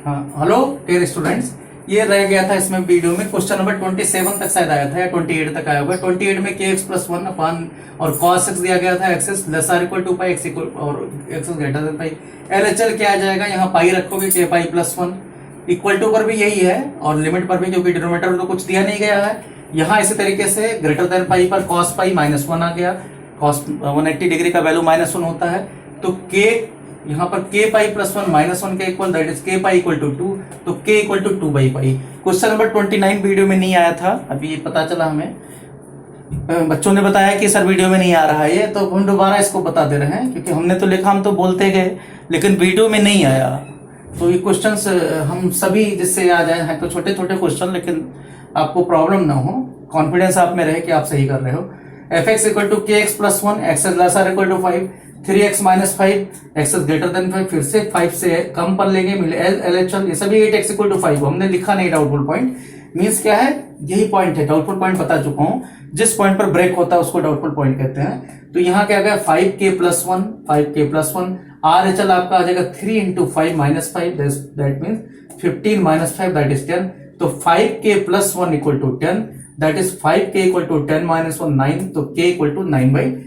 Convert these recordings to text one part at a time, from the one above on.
हाँ hello dear students, ये रह गया था इसमें वीडियो में क्वेश्चन नंबर 27 तक शायद आया था या 28 तक आया होगा। 28 में के एक्स प्लस वन अपान और कॉस एक्स दिया गया था, x less or equal to pi x equal और x greater than pi. LHL क्या आ जाएगा, यहाँ पाई रखोगे के pi plus one, equal to पर भी यही है और लिमिट पर भी, क्योंकि डिनोमिनेटर में तो कुछ दिया नहीं गया है। यहाँ इसी तरीके से ग्रेटर देन पाई पर कॉस पाई माइनस वन आ गया, कॉस 180 डिग्री का वैल्यू माइनस वन होता है। तो के यहाँ पर k pi plus one minus one k equal, that is k pi equal to two, तो k equal to two by pi. Question number 29 video में नहीं आया था, अभी ये पता चला हमें, बच्चों ने बताया कि सर वीडियो में नहीं आ रहा है ये, तो हम दोबारा इसको बता दे रहे हैं, क्योंकि हमने तो लिखा, हम तो बोलते गए लेकिन वीडियो में नहीं आया। तो ये क्वेश्चंस हम सभी जिससे आ जाए हैं, तो छोटे छोटे क्वेश्चन, लेकिन आपको प्रॉब्लम ना हो, कॉन्फिडेंस आप में रहे कि आप सही कर रहे हो। F x equal to k x plus one, x less or equal to 5, 3x minus 5, x greater than 5, फिर से 5 से कम पर लेंगे, मिले एलएचएल, ये सभी 8x इक्वल टू 5 हमने लिखा नहीं डाउटफुल पॉइंट। मींस क्या है, यही पॉइंट है, डाउटफुल पॉइंट बता चुका हूं, जिस पॉइंट पर ब्रेक होता है उसको डाउटफुल पॉइंट कहते हैं। तो यहाँ क्या गया 5k plus one, 5k plus one, R H L आपका आ जाएगा 3 into 5 minus 5, that means 15 minus 5 that is 10। तो 5k plus one equal to 10, that is 5k equal to 10 minus 1 9, तो k equal to 9/5।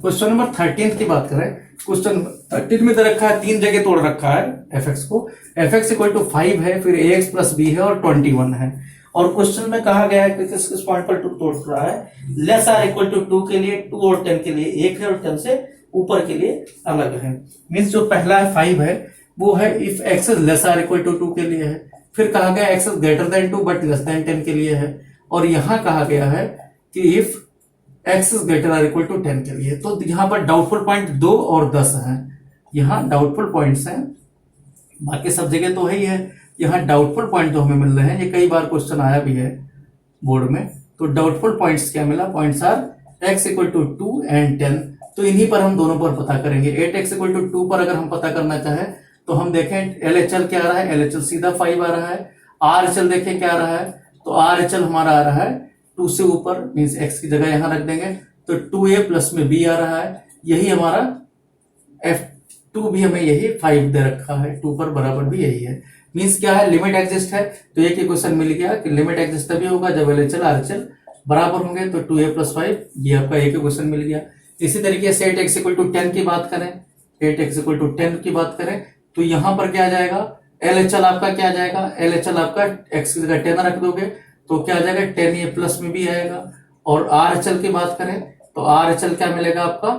Question number 13 की बात करें, question 13 में तो रखा है, तीन जगह तोड़ रखा है एफ एक्स को। एफ एक्स इक्वल टू 5 है, फिर ए एक्स प्लस बी है और 21 है। और क्वेश्चन में कहा गया है कि किस पॉइंट पर तोड़ रहा है, लेस आर इक्वल टू 2 के लिए 2 और 10 के लिए एक है और 10 से ऊपर के लिए अलग है। मीन्स जो पहला है 5 है वो है if x is less or equal to 2 के लिए है, फिर कहा गया x is greater than 2 but less than 10 के लिए है, और यहां कहा गया है कि if x is greater or equal to 10 के लिए। तो यहाँ पर डाउटफुल पॉइंट 2 और 10 है, यहाँ डाउटफुल पॉइंट्स हैं, बाकी सब जगह तो है ही है, यहाँ डाउटफुल पॉइंट जो हमें मिल रहे हैं, ये कई बार क्वेश्चन आया भी है बोर्ड में। तो डाउटफुल पॉइंट्स क्या मिला, points are x equal to 2 and 10। तो इन्हीं पर हम दोनों पर पता करेंगे। 8x इक्वल टू 2 पर अगर हम पता करना चाहें तो हम देखें एलएचएल क्या आ रहा है, एलएचएल सीधा 5 आ रहा है। आरएचएल देखें क्या आ रहा है, तो आरएचएल हमारा आ रहा है 2 से ऊपर, मीन्स x की जगह यहां रख देंगे, तो 2a प्लस में b आ रहा है, यही हमारा f2 भी हमें यही 5 दे रखा है, 2 पर बराबर भी यही है। मीन्स क्या है, लिमिट एग्जिस्ट है। तो एक ही क्वेश्चन मिल गया कि लिमिट एग्जिस्ट तभी होगा जब एलएचएल आरएचएल बराबर होंगे, तो 2a प्लस 5 ये आपका एक ही क्वेश्चन मिल गया। इसी तरीके से 8x इक्वल टू 10 की बात करें, 8x इक्वल टू 10 की बात करें, तो यहां पर क्या आ जाएगा, एलएचएल आपका क्या आ जाएगा, एलएचएल आपका x की जगह 10 रख दोगे तो क्या आ जाएगा 10, ये प्लस में भी आएगा। और आरएचएल की बात करें तो आरएचएल क्या मिलेगा आपका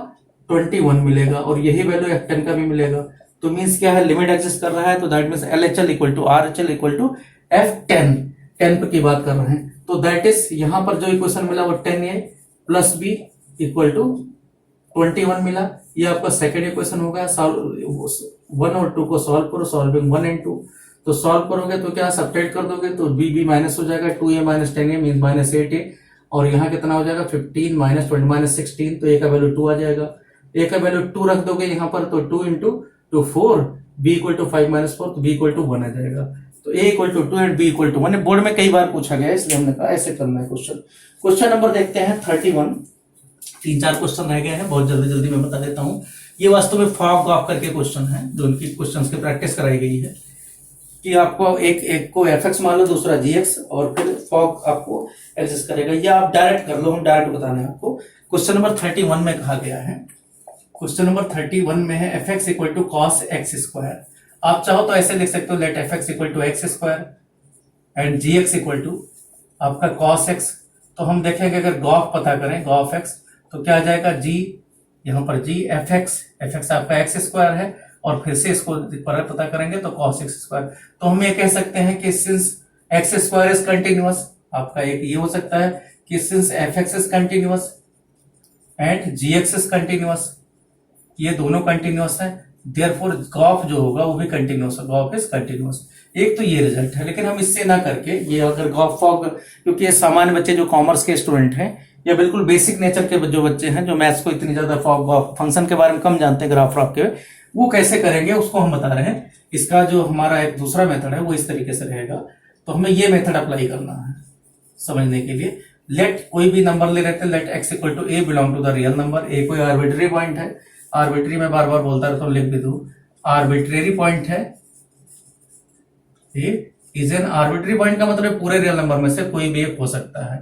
21 मिलेगा, और यही वैल्यू f10 का भी मिलेगा। तो मींस क्या है, लिमिट एग्जिस्ट कर रहा है, तो that means LHL equal to RHL equal to f10, 10 की बात कर रहे हैं। तो दैट इज यहां पर जो इक्वेशन मिला वो 10a plus b equal to 21 मिला। ये आपका सेकेंड इक्वेशन होगा। 1 और 2 को सॉल्व करो, सॉल्विंग 1 एंड 2, तो सॉल्व करोगे तो क्या सब्ट्रैक्ट कर दोगे तो b माइनस हो जाएगा, 2a minus 10a mean minus 8a, और यहाँ कितना हो जाएगा 15 माइनस 20 माइनस 16, तो a का वैल्यू 2 आ जाएगा। a का वैल्यू 2 रख दोगे यहाँ पर, तो 2 into 2 4, b equal to 5 minus 4, तो b इक्वल टू 1 आ जाएगा। तो a equal to 2 and b equal to 1 board में कई बार पूछा गया है, इसलिए हमने कहा ऐसे करना है क्वेश्चन। क्वेश्चन नंबर देखते हैं 31, 3-4 क्वेश्चन रह गए हैं, बहुत जल्दी जल्दी मैं बता देता हूं। ये वास्तव में फॉग गॉफ करके क्वेश्चन है, जो उनकी क्वेश्चंस की प्रैक्टिस कराई गई है कि आपको एक को fx मान लो, दूसरा gx, और फिर फॉग आपको एग्जिस्ट करेगा, या आप डायरेक्ट कर लो, हम डायरेक्ट बताने हैं आपको। क्वेश्चन नंबर 31 में कहा गया है, क्वेश्चन नंबर 31 में है fx equal to cos x square. आप चाहो तो ऐसे लिख सकते हो, let fx equal to x square and gx equal to आपका कॉस एक्स। तो हम देखेंगे अगर गॉफ पता करें, गॉफ एक्स, तो क्या आ जाएगा g, यहाँ पर g fx आपका एक्स स्क्वायर है, और फिर से इसको पर पता करेंगे तो cos एक्स स्क्वायर। तो हम ये कह सकते हैं कि since x square is continuous, आपका एक ये हो सकता है कि since fx is continuous and gx is continuous, ये दोनों कंटिन्यूअस है, देयरफॉर गॉफ जो होगा वो भी कंटिन्यूअस है, गॉफ इज कंटिन्यूअस। एक तो ये रिजल्ट है, लेकिन हम इससे ना करके ये अगर गॉफ फॉग, क्योंकि ये सामान्य बच्चे जो कॉमर्स के स्टूडेंट हैं या बिल्कुल बेसिक नेचर के जो बच्चे हैं, जो मैथ्स को इतनी ज्यादा फॉग फंक्शन के बारे में कम जानते हैं, ग्राफ फ्राफ के, वो कैसे करेंगे उसको हम बता रहे हैं। इसका जो हमारा एक दूसरा मेथड है वो इस तरीके से रहेगा, तो हमें ये मेथड अप्लाई करना है समझने के लिए। लेट कोई भी नंबर ले रहते हैं, let X equal to A belong to the real number. A कोई आर्बिट्री पॉइंट है, आर्बिट्री में बार बार बोलता रहता हूं, लिख भी दू, आर्बिट्रेरी पॉइंट है ए इज एन आर्बिट्री पॉइंट का मतलब पूरे रियल नंबर में से कोई भी एक हो सकता है।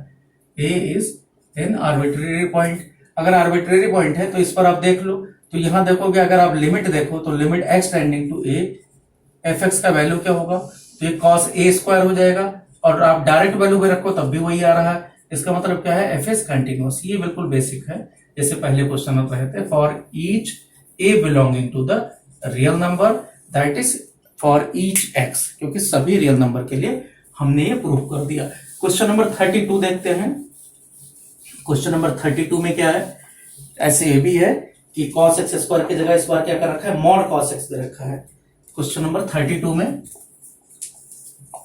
ए इज एन आर्बिट्री पॉइंट। अगर आर्बिट्री पॉइंट है तो इस पर आप देख लो, तो यहां देखोगे अगर आप लिमिट देखो तो limit x tending to a, f x का वैल्यू क्या होगा, तो ये कॉस ए स्क्वायर हो जाएगा, और आप डायरेक्ट वैल्यू भी रखो तब भी वही आ रहा है। इसका मतलब क्या है, एफ एस कंटिन्यूअस। ये बिल्कुल बेसिक है, जैसे पहले क्वेश्चन में पढ़े थे, for each a belonging to the real number that is for each x, क्योंकि सभी रियल नंबर के लिए हमने ये प्रूव कर दिया। क्वेश्चन नंबर 32 देखते हैं। क्वेश्चन नंबर 32 में क्या है, ऐसे ये भी है कि cos x स्क्वायर की जगह इस बार क्या कर रखा है, मॉड cos x दे रखा है। क्वेश्चन नंबर 32 में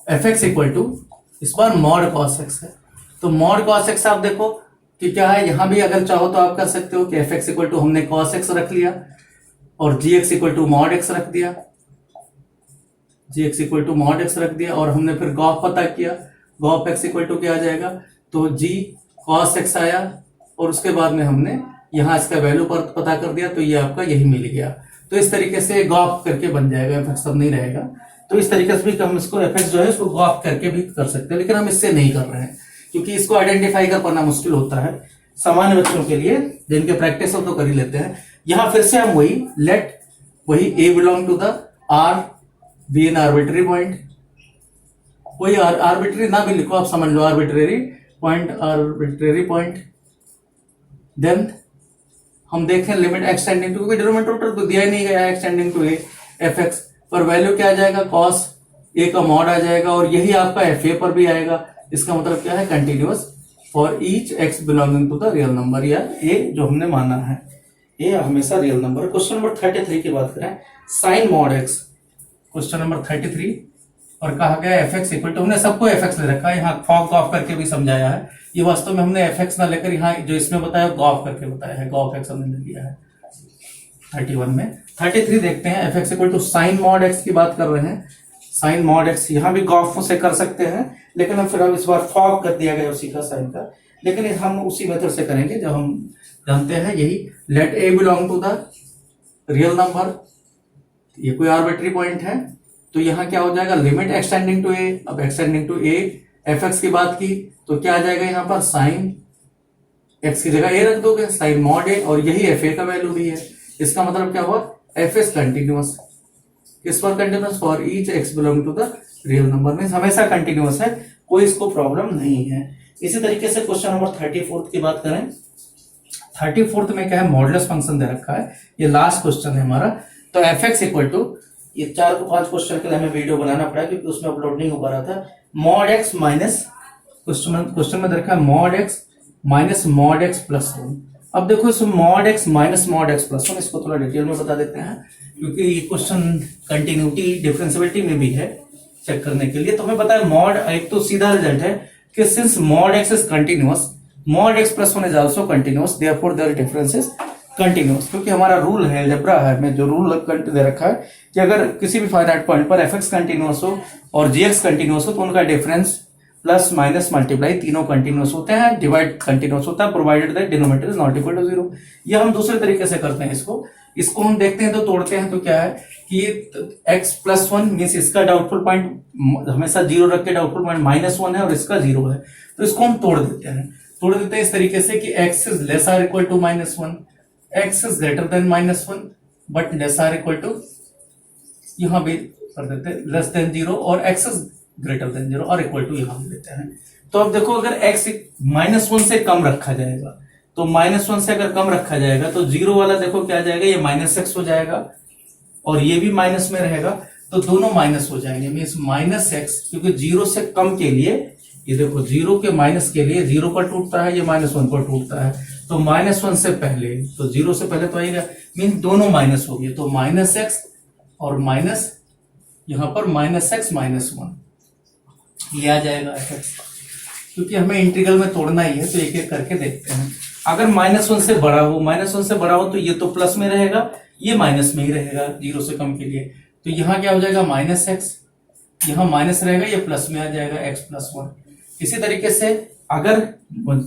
एफ एक्स इक्वल टू इस बार मॉड cos x है, तो मॉड cos x आप देखो कि क्या है, यहां भी अगर चाहो तो आप कर सकते हो कि एफ एक्स इक्वल टू हमने cos x रख लिया और जी X equal to mod x रख दिया, G X equal to mod x रख दिया, और हमने फिर गॉफ पता किया, गॉफ x इक्वल टू क्या आ जाएगा, तो जी cos x आया, और उसके बाद में हमने यहाँ इसका वैल्यू पर पता कर दिया, तो ये आपका यही मिल गया। तो इस तरीके से गॉफ करके बन जाएगा, एफ एक्स अब नहीं रहेगा। तो इस तरीके से भी हम इसको एफ एक्स जो है इसको गॉफ करके भी कर सकते हैं, लेकिन हम इससे नहीं कर रहे हैं क्योंकि इसको आइडेंटिफाई कर पाना मुश्किल होता है सामान्य बच्चों के लिए, जिनके प्रैक्टिस हो तो कर ही लेते हैं। यहाँ फिर से हम वही A belong to the R be an arbitrary point, कोई आर्बिट्री ना भी लिखो, आप समझ लो आर्बिट्रेरी पॉइंट। देन हम देखें limit x tending to, denominator तो दिया ही नहीं गया, x tending to a f x पर वैल्यू क्या आ जाएगा, कॉस ए का मॉड आ जाएगा, और यही आपका एफ ए पर भी आएगा। इसका मतलब क्या है, continuous for each x belonging to the real number, या ए जो हमने माना है ए हमेशा रियल नंबर। क्वेश्चन नंबर 33 की बात करें, sine mod x, question number 33, और कहा गया एफ एक्स इक्वल टू, हमने सबको एफ एक्स ले रखा है, यहाँ फॉग ऑफ करके भी समझाया है, ये वास्तव में हमने एफ एक्स ना लेकर यहाँ जो इसमें बताया गॉफ करके बताया है, गॉफ एक्स हमने ले लिया है 31 में। 33 देखते हैं, f x equal to sine mod x की बात कर रहे हैं, साइन मॉड एक्स यहाँ भी गॉफ से कर सकते हैं, लेकिन हम फिर इस बार फॉग कर दिया गया उसी का साइन का, लेकिन हम उसी मेथड से करेंगे जब हम जानते हैं यही, let a belong to the real number, ये कोई आर्बिट्री पॉइंट है, तो यहाँ क्या हो जाएगा, लिमिट एक्सटेंडिंग टू ए, अब x tending to a f x की बात की तो क्या आ जाएगा, यहाँ पर साइन एक्स की जगह ए रख दोगे, साइन मॉड ए, और यही एफ ए का वैल्यू भी है। इसका मतलब क्या हुआ, एफ एस कंटिन्यूअस, किस पर continuous, for each x belong to the real number में हमेशा कंटिन्यूअस है, कोई इसको प्रॉब्लम नहीं है। इसी तरीके से क्वेश्चन नंबर 34 की बात करें, 34 में क्या है, मॉडुलस फंक्शन दे रखा है, ये लास्ट क्वेश्चन है हमारा। तो एफ एक्स इक्वल टू, ये 4 को 5 क्वेश्चन के लिए हमें वीडियो बनाना पड़ा क्योंकि उसमें अपलोड नहीं हो पा रहा था, मॉड एक्स माइनस, क्वेश्चन में देखा है mod x minus mod x plus 1। अब देखो इसमें mod x minus mod x plus 1, इसको थोड़ा डिटेल में बता देते हैं क्योंकि ये क्वेश्चन कंटिन्यूटी डिफरेंशिएबिलिटी में भी है चेक करने के लिए। तो हमें पता है मॉड, एक तो सीधा रिजल्ट है कि since mod x is continuous, mod x plus 1 is also continuous, therefore there difference is continuous, क्योंकि हमारा रूल है अलजेब्रा है में जो रूल दे रखा है कि अगर किसी भी फाइनाइट पॉइंट पर एफ एक्स कंटिन्यूअस हो और जी एक्स कंटिन्यूअस हो तो उनका डिफरेंस प्लस माइनस मल्टीप्लाई तीनों कंटिन्यूअस होते हैं, डिवाइड कंटिन्यूअस होता है, provided that denominator is not equal to 0। ये हम दूसरे तरीके से करते हैं, इसको हम देखते हैं तो तोड़ते हैं, तो क्या है कि x प्लस 1 मीन्स इसका डाउटफुल पॉइंट हमेशा 0 रख के डाउटफुल पॉइंट -1 है और इसका 0 है, तो इसको हम तोड़ देते हैं इस तरीके से कि x is less or equal to -1, x is greater than -1 but less or equal to, यहां भी कर देते हैं लेस देन 0, और x इज ग्रेटर देन 0 और इक्वल टू यहां भी लेते हैं। तो अब देखो अगर x -1 से कम रखा जाएगा, तो -1 से अगर कम रखा जाएगा तो 0 वाला देखो क्या आ जाएगा, ये -x हो जाएगा और ये भी माइनस में रहेगा, तो दोनों माइनस हो जाएंगे, मीन्स -x, क्योंकि 0 से कम के लिए ये देखो 0 के माइनस के लिए 0 पर टूटता है, ये -1 पर टूटता है, तो -1 से पहले, तो 0 से पहले तो आएगा, मीन दोनों माइनस हो गए, तो -x और माइनस यहां पर -x -1 ये आ जाएगा fx, क्योंकि हमें इंटीग्रल में तोड़ना ही है, तो एक एक करके देखते हैं। अगर -1 से बड़ा हो तो ये तो प्लस में रहेगा, ये माइनस में ही रहेगा 0 से कम के लिए, तो यहाँ क्या हो जाएगा -x, यहाँ माइनस रहेगा, ये प्लस में आ जाएगा x प्लस 1। इसी तरीके से अगर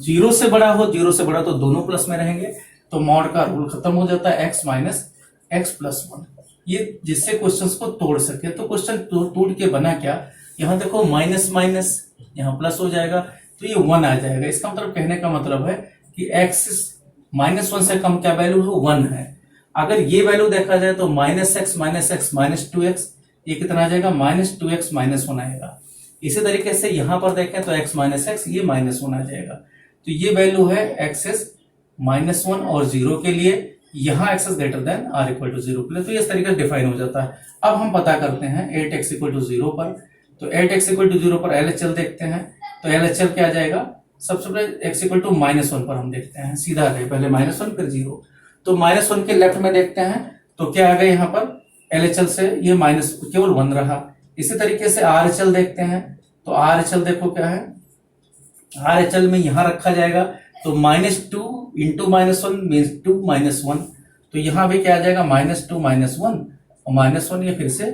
0 से बड़ा तो दोनों प्लस में रहेंगे, तो मॉड का रूल खत्म हो जाता है x माइनस x प्लस 1। ये जिससे क्वेश्चंस को तोड़ सके। तो क्वेश्चन टूट के बना क्या, यहाँ देखो माइनस माइनस यहाँ प्लस हो जाएगा तो ये 1 आ जाएगा। इसका मतलब कहने का मतलब है कि x -1 से कम क्या वैल्यू है, 1 है। अगर ये वैल्यू देखा जाए तो -x -2x ये कितना आ जाएगा, -2x -1 आएगा। इसी तरीके से यहां पर देखें तो x -x ये -1 आ जाएगा। तो ये वैल्यू है x is -1 और 0 के लिए, यहां x is greater than r equal to 0 के लिए। तो इस तरीके से डिफाइन हो जाता है। अब हम पता करते हैं 8x equal to 0 पर। तो 8x equal to 0 पर LHL देखते हैं। तो LHL क्या आ जाएगा, सबसे पहले x equal to -1 पर हम देखते हैं, सीधा है, पहले -1 फिर 0। तो -1 के लेफ्ट में देखते हैं तो क्या आ गया यहाँ पर LHL से, ये माइनस केवल 1 रहा। इसी तरीके से RHL देखते हैं। तो RHL देखो क्या है, RHL में यहां रखा जाएगा तो -2 इंटू -1 मीन्स 2 -1। तो यहां भी क्या आ जाएगा, -2 -1 और -1 ये फिर से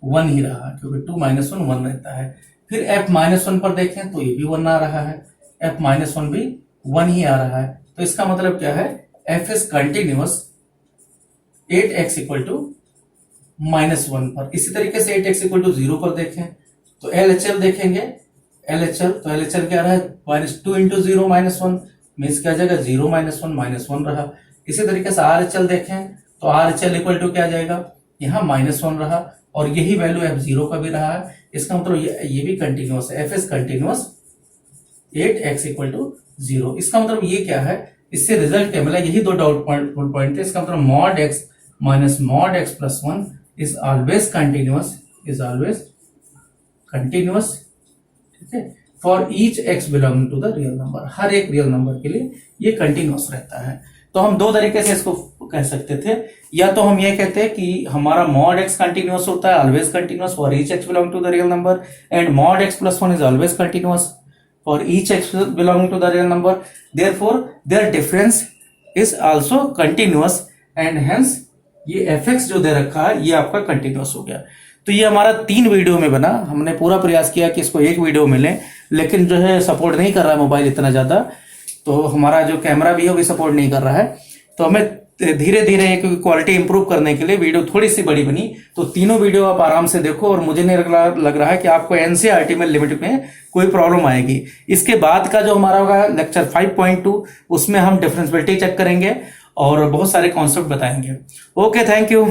1 ही रहा क्योंकि 2 -1 1 रहता है। फिर F-1 पर देखें तो ये भी 1 आ रहा है, F-1 भी 1 ही आ रहा है। तो इसका मतलब क्या है, F is continuous 8x equal to -1 पर। इसी तरीके से 8x इक्वल टू 0 पर देखें तो LHL देखेंगे, LHL तो LHL क्या रहा है, -2 इंटू 0 -1 मीन्स क्या जाएगा, 0 -1 -1 रहा। इसी तरीके से RHL देखें तो RHL इक्वल टू क्या जाएगा, यहाँ -1 रहा और यही वैल्यू F0 का भी रहा है। इसका मतलब ये भी कंटिन्यूअस है, F is continuous 8x equal to 0। इसका मतलब ये क्या है, इससे रिजल्ट क्या मिला, यही दो डाउट पॉइंट थे। इसका मतलब mod x minus mod x plus 1 is always continuous, ठीक है, for each x belonging to the real number. हर एक रियल नंबर के लिए ये कंटिन्यूअस रहता है। तो हम दो तरीके से इसको कह सकते थे, या तो हम ये कहते हैं कि हमारा मॉड x कंटिन्यूअस होता है, always continuous for each x belong to the real number, and mod x plus 1 is always continuous for each x belonging to the real number, therefore their difference is also continuous and hence ये fx जो दे रखा है ये आपका continuous हो गया। तो ये हमारा 3 वीडियो में बना। हमने पूरा प्रयास किया कि इसको एक वीडियो में लें, लेकिन जो है सपोर्ट नहीं कर रहा है मोबाइल इतना ज्यादा, तो हमारा जो कैमरा भी है वो भी सपोर्ट नहीं कर रहा है। तो हमें धीरे धीरे एक क्वालिटी इंप्रूव करने के लिए वीडियो थोड़ी सी बड़ी बनी। तो तीनों वीडियो आप आराम से देखो और मुझे नहीं लग रहा है कि आपको एनसीईआरटी में लिमिट में कोई प्रॉब्लम आएगी। इसके बाद का जो हमारा होगा लेक्चर 5.2 उसमें हम डिफरेंशिएबिलिटी चेक करेंगे और बहुत सारे कॉन्सेप्ट बताएंगे। Okay, thank you.